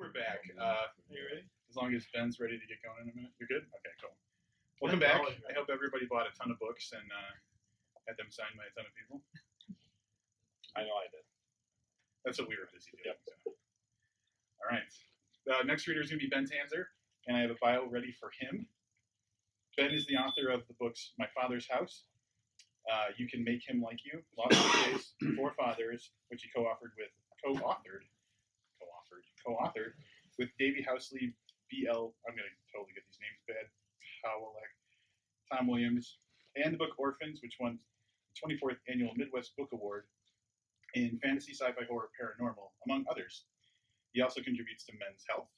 We're back. Are you ready? As long as Ben's ready to get going in a minute. You're good? Okay, cool. Welcome back. I hope everybody bought a ton of books and had them signed by a ton of people. I know I did. That's what we were busy doing. Yep. So. All right. The next reader is going to be Ben Tanzer, and I have a bio ready for him. Ben is the author of the books My Father's House, You Can Make Him Like You, Lost Days, Four Fathers, which he co-authored with Davey Housley, B.L. I'm going to totally get these names bad. Powellek, Tom Williams, and the book Orphans, which won the 24th Annual Midwest Book Award in Fantasy, Sci-Fi, Horror, Paranormal, among others. He also contributes to Men's Health,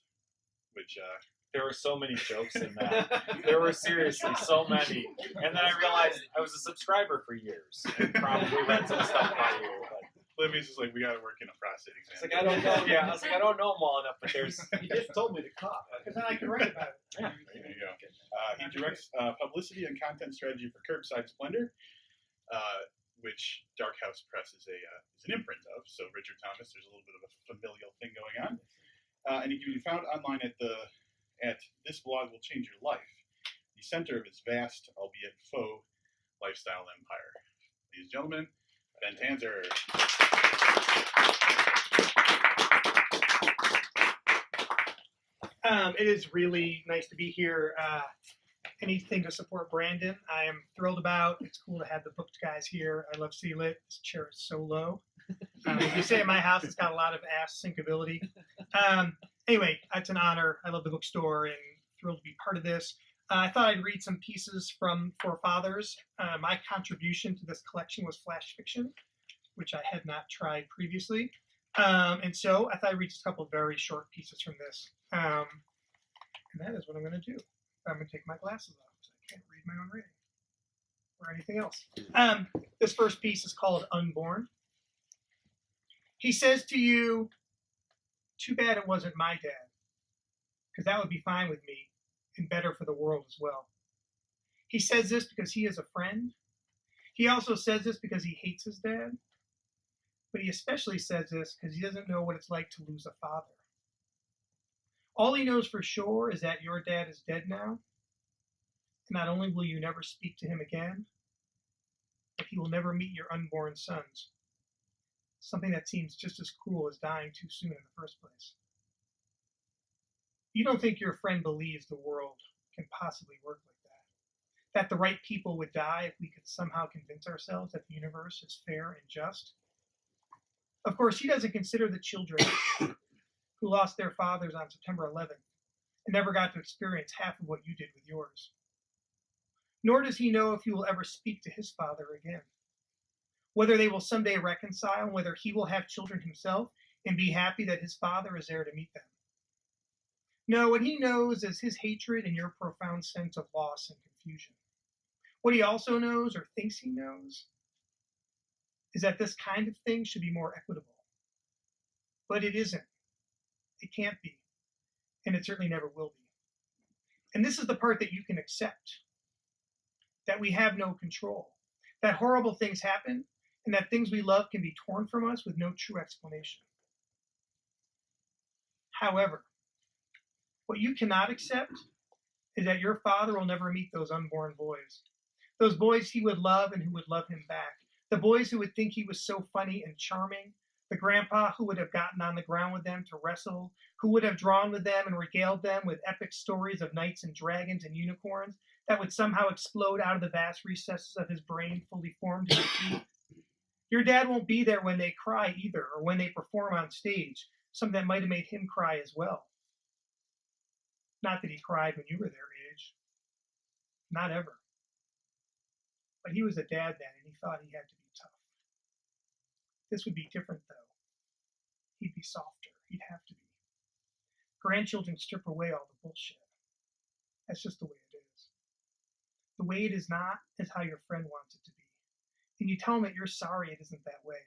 which... There were so many jokes in that. There were seriously so many. And then I realized I was a subscriber for years and probably read some stuff by you. But Libby's just like, we got to work in a prostate exam. it's like, I don't know. Yeah, I was like, I don't know them all enough, but there's... You just told me to cough, because then I can write about it. Yeah. There you go. He directs publicity and content strategy for Curbside Splendor, which Dark House Press is an imprint of. So Richard Thomas, there's a little bit of a familial thing going on. And he can be found online at This Blog Will Change Your Life, the center of his vast, albeit faux, lifestyle empire. Ladies and gentlemen, Ben Tanzer. It is really nice to be here. Anything to support Brandon, I am thrilled about. It's cool to have the booked guys here. I love CLIT. This chair is so low. If you say at my house, it's got a lot of ass sinkability. Anyway, it's an honor. I love the bookstore and thrilled to be part of this. I thought I'd read some pieces from Four Fathers. My contribution to this collection was flash fiction, which I had not tried previously. And so I thought I'd read just a couple of very short pieces from this. And that is what I'm going to do. I'm going to take my glasses off because I can't read my own writing or anything else. This first piece is called Unborn. He says to you, too bad it wasn't my dad, because that would be fine with me and better for the world as well. He says this because he is a friend. He also says this because he hates his dad. But he especially says this because he doesn't know what it's like to lose a father. All he knows for sure is that your dad is dead now. And not only will you never speak to him again, but he will never meet your unborn sons. Something that seems just as cruel as dying too soon in the first place. You don't think your friend believes the world can possibly work like that? That the right people would die if we could somehow convince ourselves that the universe is fair and just? Of course, he doesn't consider the children who lost their fathers on September 11th and never got to experience half of what you did with yours. Nor does he know if you will ever speak to his father again. Whether they will someday reconcile, whether he will have children himself and be happy that his father is there to meet them. No, what he knows is his hatred and your profound sense of loss and confusion. What he also knows, or thinks he knows, is that this kind of thing should be more equitable. But it isn't. It can't be. And it certainly never will be. And this is the part that you can accept. That we have no control. That horrible things happen, and that things we love can be torn from us with no true explanation. However, what you cannot accept is that your father will never meet those unborn boys. Those boys he would love and who would love him back. The boys who would think he was so funny and charming. The grandpa who would have gotten on the ground with them to wrestle. Who would have drawn with them and regaled them with epic stories of knights and dragons and unicorns that would somehow explode out of the vast recesses of his brain fully formed in teeth. Your dad won't be there when they cry either, or when they perform on stage, something that might have made him cry as well. Not that he cried when you were their age. Not ever. But he was a dad then, and he thought he had to be tough. This would be different, though. He'd be softer. He'd have to be. Grandchildren strip away all the bullshit. That's just the way it is. The way it is not is how your friend wants it to be. And you tell him that you're sorry it isn't that way.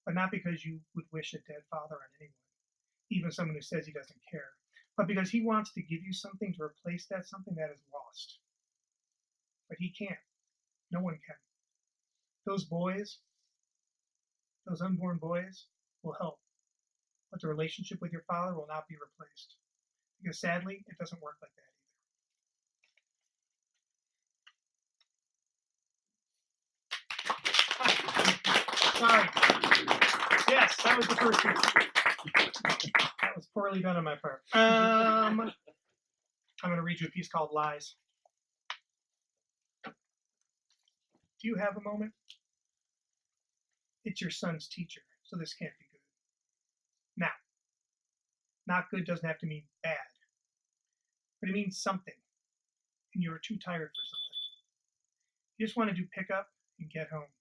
But not because you would wish a dead father on anyone, even someone who says he doesn't care, but because he wants to give you something to replace that something that is lost. But he can't. No one can. Those boys, those unborn boys, will help. but the relationship with your father will not be replaced. Because sadly, it doesn't work like that either. Sorry. Yes, that was the first one. That was poorly done on my part. I'm going to read you a piece called Lies. Do you have a moment? It's your son's teacher, so this can't be good. Now, not good doesn't have to mean bad, but it means something, and you are too tired for something. You just want to do pickup and get home.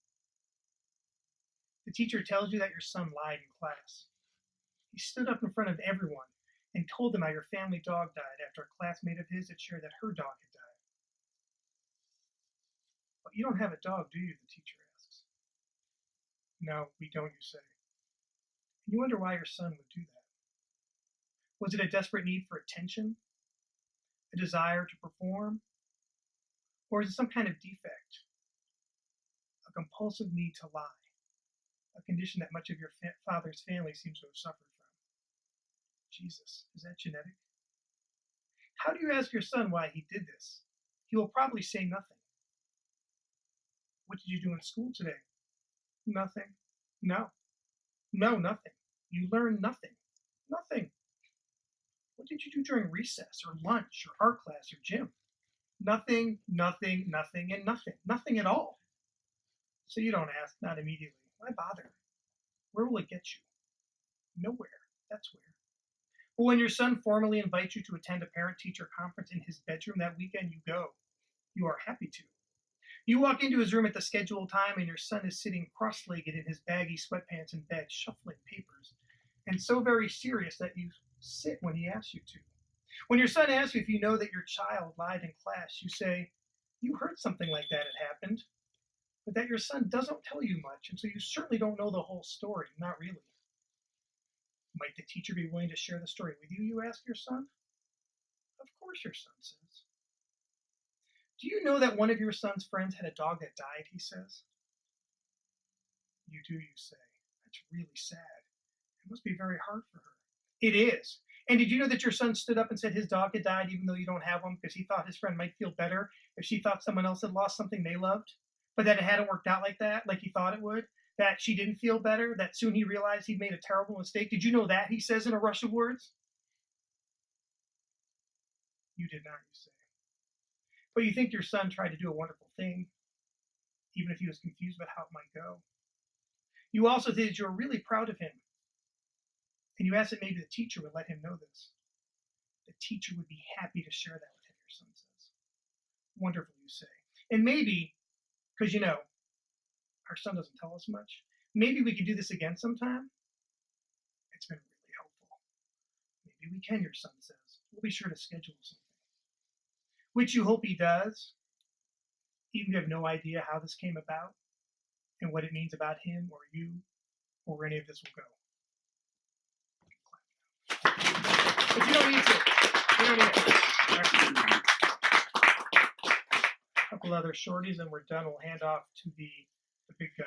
The teacher tells you that your son lied in class. He stood up in front of everyone and told them how your family dog died after a classmate of his had shared that her dog had died. But you don't have a dog, do you? The teacher asks. No, we don't, you say. And you wonder why your son would do that. Was it a desperate need for attention? A desire to perform? Or is it some kind of defect? A compulsive need to lie? A condition that much of your father's family seems to have suffered from. Jesus, is that genetic? How do you ask your son why he did this? He will probably say nothing. What did you do in school today? Nothing. No, nothing. You learned nothing. Nothing. What did you do during recess or lunch or art class or gym? Nothing, nothing, nothing, and nothing. Nothing at all. So you don't ask, not immediately. Why bother? Where will it get you? Nowhere. That's where. But when your son formally invites you to attend a parent-teacher conference in his bedroom that weekend, you go. You are happy to. You walk into his room at the scheduled time, and your son is sitting cross-legged in his baggy sweatpants in bed, shuffling papers, and so very serious that you sit when he asks you to. When your son asks you if you know that your child lied in class, you say, you heard something like that had happened, but that your son doesn't tell you much, and so you certainly don't know the whole story, not really. Might the teacher be willing to share the story with you, you ask your son? Of course, your son says. Do you know that one of your son's friends had a dog that died, he says? You do, you say. That's really sad. It must be very hard for her. It is. And did you know that your son stood up and said his dog had died even though you don't have one because he thought his friend might feel better if she thought someone else had lost something they loved, but that it hadn't worked out like that, like he thought it would, that she didn't feel better, that soon he realized he'd made a terrible mistake? Did you know that, he says in a rush of words? You did not, you say. But you think your son tried to do a wonderful thing, even if he was confused about how it might go. You also think that you were really proud of him. And you ask that maybe the teacher would let him know this. The teacher would be happy to share that with him, your son says. Wonderful, you say. And maybe, because you know, our son doesn't tell us much, maybe we could do this again sometime. It's been really helpful. Maybe we can, your son says. We'll be sure to schedule something. Which you hope he does, even if you have no idea how this came about and what it means about him or you or where any of this will go. But you don't need to. You don't need to. Right. A couple other shorties and we're done. We'll hand off to the big gun.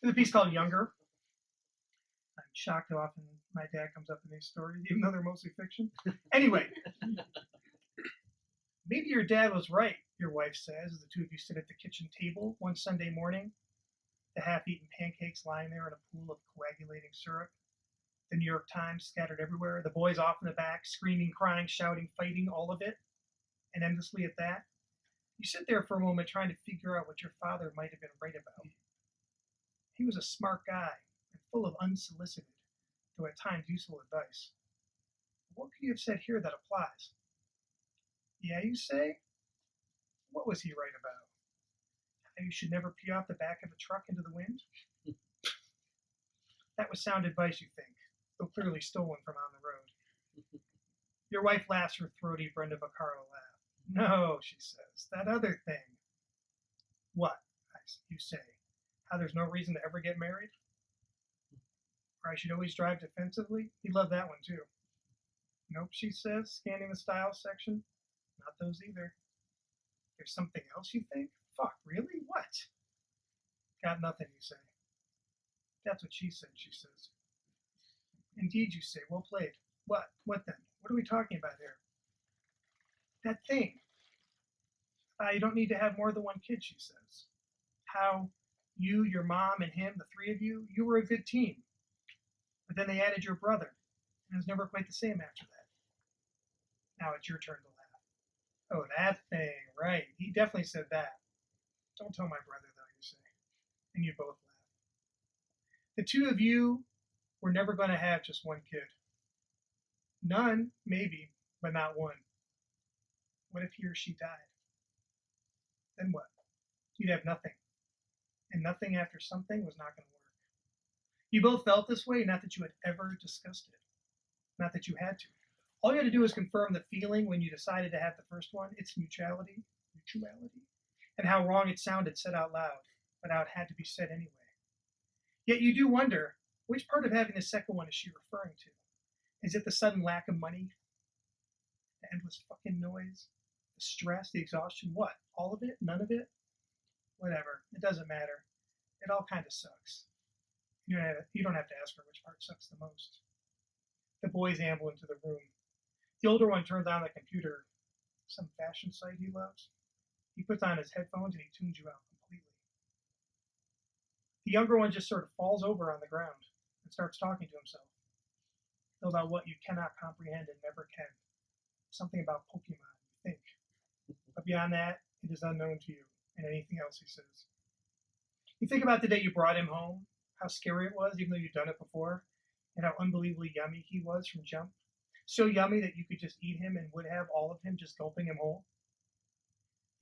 There's a piece called Younger. I'm shocked how often my dad comes up in these stories, even though they're mostly fiction. Anyway. Maybe your dad was right, your wife says, as the two of you sit at the kitchen table one Sunday morning, the half-eaten pancakes lying there in a pool of coagulating syrup, the New York Times scattered everywhere, the boys off in the back, screaming, crying, shouting, fighting, all of it, and endlessly at that. You sit there for a moment trying to figure out what your father might have been right about. He was a smart guy and full of unsolicited, though at times useful advice. What could you have said here that applies? Yeah, you say? What was he right about? How you should never pee off the back of a truck into the wind? That was sound advice, you think, though clearly stolen from on the road. Your wife laughs her throaty Brenda Vaccaro laugh. No, she says, that other thing. What? You say. How there's no reason to ever get married? Or I should always drive defensively? He loved that one, too. Nope, she says, scanning the style section. Not those either. There's something else you think? Fuck, really? What? Got nothing, you say. That's what she said, she says. Indeed, you say. Well played. What? What then? What are we talking about here? That thing. You don't need to have more than one kid, she says. How you, your mom, and him, the three of you, you were a good team. But then they added your brother, and it was never quite the same after that. Now it's your turn to laugh. Oh, that thing, right. He definitely said that. Don't tell my brother, though, you say. And you both laugh. The two of you were never going to have just one kid. None, maybe, but not one. What if he or she died? Then what? You'd have nothing. And nothing after something was not going to work. You both felt this way, not that you had ever discussed it. Not that you had to. All you had to do was confirm the feeling when you decided to have the first one, its mutuality, and how wrong it sounded said out loud, but how it had to be said anyway. Yet you do wonder, which part of having the second one is she referring to? Is it the sudden lack of money? The endless fucking noise? The stress, the exhaustion? What? All of it? None of it? Whatever. It doesn't matter. It all kind of sucks. You don't have to ask her which part sucks the most. The boys amble into the room. The older one turns on the computer, some fashion site he loves. He puts on his headphones and he tunes you out completely. The younger one just sort of falls over on the ground and starts talking to himself about what you cannot comprehend and never can. Something about Pokemon, you think. But beyond that, it is unknown to you and anything else he says. You think about the day you brought him home, how scary it was, even though you'd done it before, and how unbelievably yummy he was from jump. So yummy that you could just eat him and would have all of him just gulping him whole.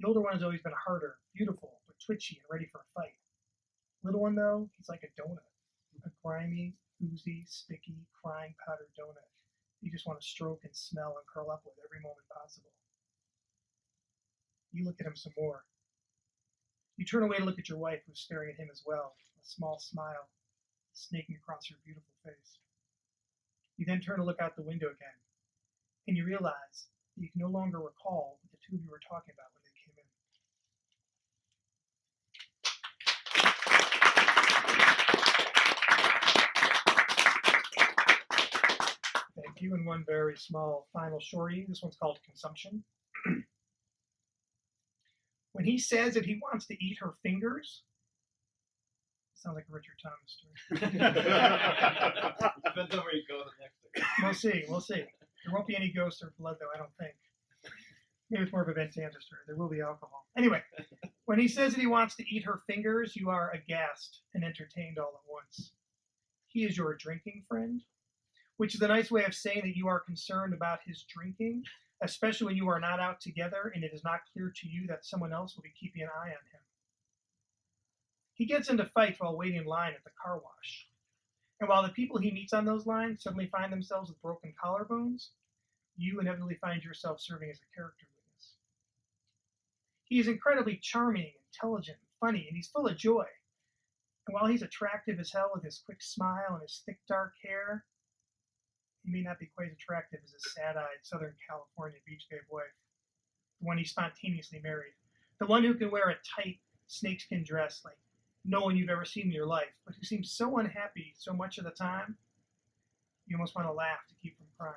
The older one has always been harder, beautiful, but twitchy and ready for a fight. Little one, though, he's like a donut. A grimy, oozy, sticky, crying powdered donut you just want to stroke and smell and curl up with every moment possible. You look at him some more. You turn away to look at your wife, who's staring at him as well, a small smile snaking across her beautiful face. You then turn to look out the window again, and you realize that you can no longer recall what the two of you were talking about when they came in. Thank you, and one very small final shorty. This one's called Consumption. When he says that he wants to eat her fingers, sounds like a Richard Thomas story. Depends on where you go the next We'll see. There won't be any ghosts or blood, though, I don't think. Maybe it's more of a Vince Sanders story. There will be alcohol. Anyway, when he says that he wants to eat her fingers, you are aghast and entertained all at once. He is your drinking friend, which is a nice way of saying that you are concerned about his drinking, especially when you are not out together and it is not clear to you that someone else will be keeping an eye on him. He gets into fights while waiting in line at the car wash. And while the people he meets on those lines suddenly find themselves with broken collarbones, you inevitably find yourself serving as a character witness. He is incredibly charming, intelligent, funny, and he's full of joy. And while he's attractive as hell with his quick smile and his thick dark hair, he may not be quite as attractive as his sad-eyed Southern California beach babe wife, the one he spontaneously married, the one who can wear a tight snakeskin dress like no one you've ever seen in your life, but who seems so unhappy so much of the time, you almost want to laugh to keep from crying.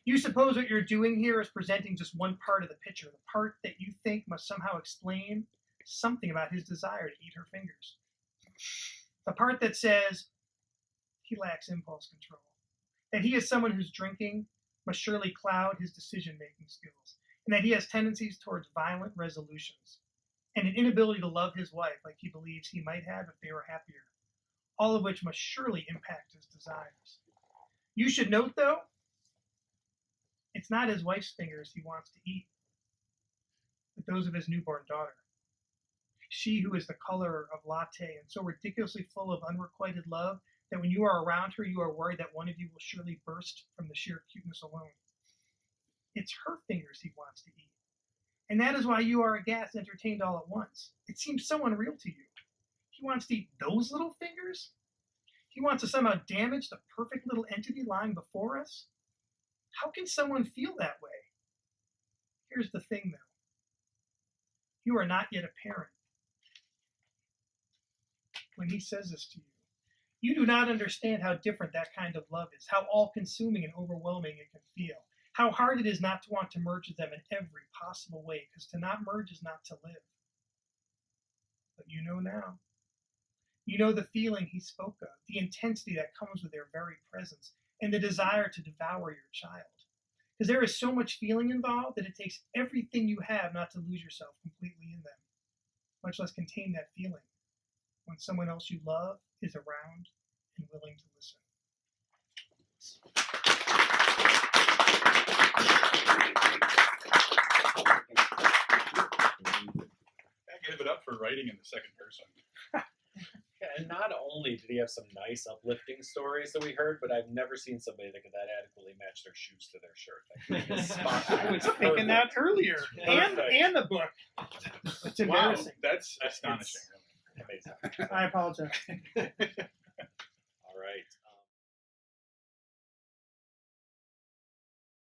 You suppose what you're doing here is presenting just one part of the picture, the part that you think must somehow explain something about his desire to eat her fingers. The part that says he lacks impulse control, that he is someone whose drinking must surely cloud his decision-making skills, and that he has tendencies towards violent resolutions, and an inability to love his wife like he believes he might have if they were happier, all of which must surely impact his desires. You should note, though, it's not his wife's fingers he wants to eat, but those of his newborn daughter. She who is the color of latte and so ridiculously full of unrequited love that when you are around her, you are worried that one of you will surely burst from the sheer cuteness alone. It's her fingers he wants to eat. And that is why you are aghast, entertained all at once. It seems so unreal to you. He wants to eat those little fingers? He wants to somehow damage the perfect little entity lying before us? How can someone feel that way? Here's the thing, though. You are not yet a parent. When he says this to you, You do not understand how different that kind of love is, how all-consuming and overwhelming it can feel, how hard it is not to want to merge with them in every possible way, because to not merge is not to live. But you know now. You know the feeling he spoke of, the intensity that comes with their very presence, and the desire to devour your child. Because there is so much feeling involved that it takes everything you have not to lose yourself completely in them, much less contain that feeling when someone else you love is around and willing to listen. I give it up for writing in the second person. Yeah, and not only did he have some nice uplifting stories that we heard, but I've never seen somebody that could that adequately match their shoes to their shirt. Like, he is spot on. I was thinking that earlier, and the book. It's Wow, embarrassing. that's astonishing. Amazing. I apologize.